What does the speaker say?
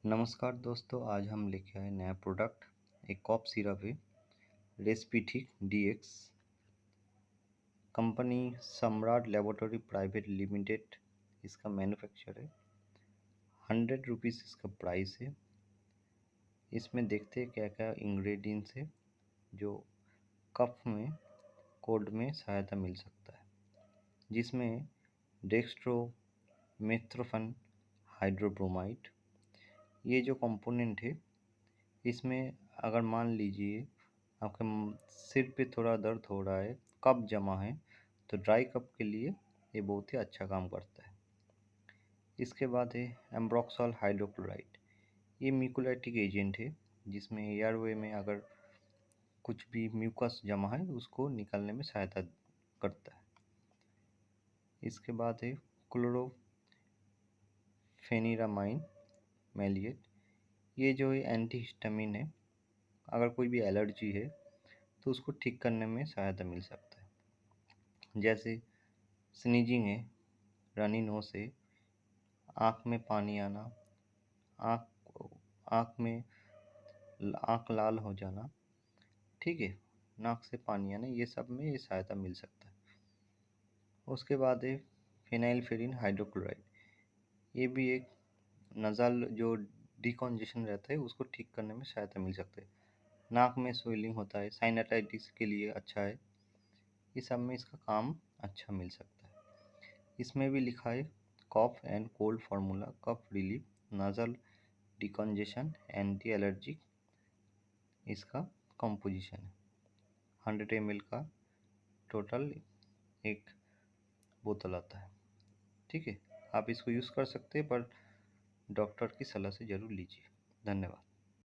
नमस्कार दोस्तों, आज हम लेके आए नया प्रोडक्ट। एक कॉफ सिरप है, रेस्पिथिक डीएक्स। कंपनी सम्राट लेबोरेटरी प्राइवेट लिमिटेड इसका मैन्युफैक्चर है। 100 रुपीज़ इसका प्राइस है। इसमें देखते हैं क्या क्या इंग्रेडिएंट्स है जो कफ में कोल्ड में सहायता मिल सकता है, जिसमें डेक्स्ट्रो मेथ्रोफन हाइड्रोब्रोमाइड। ये जो कंपोनेंट है, इसमें अगर मान लीजिए आपके सिर पे थोड़ा दर्द हो रहा है, कफ जमा है, तो ड्राई कफ के लिए ये बहुत ही अच्छा काम करता है। इसके बाद है एम्ब्रोक्सोल हाइड्रोक्लोराइड। ये म्यूकोलाइटिक एजेंट है, जिसमें एयरवे में अगर कुछ भी म्यूकस जमा है उसको निकालने में सहायता करता है। इसके बाद है क्लोरोफेनिरामाइन मैलिएट। ये जो है एंटीहिस्टामिन है। अगर कोई भी एलर्जी है तो उसको ठीक करने में सहायता मिल सकता है, जैसे स्नीजिंग है, रनी नोज है, आँख में पानी आना, आँख आँख में आँख लाल हो जाना, ठीक है, नाक से पानी आना, ये सब में ये सहायता मिल सकता है। उसके बाद है फिनाइलफेरिन हाइड्रोक्लोराइड। ये भी एक नज़ल जो डिकॉन्जेशन रहता है उसको ठीक करने में सहायता मिल सकता है। नाक में स्वेलिंग होता है, साइनसाइटिस के लिए अच्छा है। ये सब में इसका काम अच्छा मिल सकता है। इसमें भी लिखा है cough and cold formula, cough relief, nasal decongestion, anti allergic. इसका कंपोजिशन है 100 ml का टोटल एक बोतल आता है। ठीक है, आप इसको यूज़ कर सकते हैं, पर डॉक्टर की सलाह से ज़रूर लीजिए। धन्यवाद।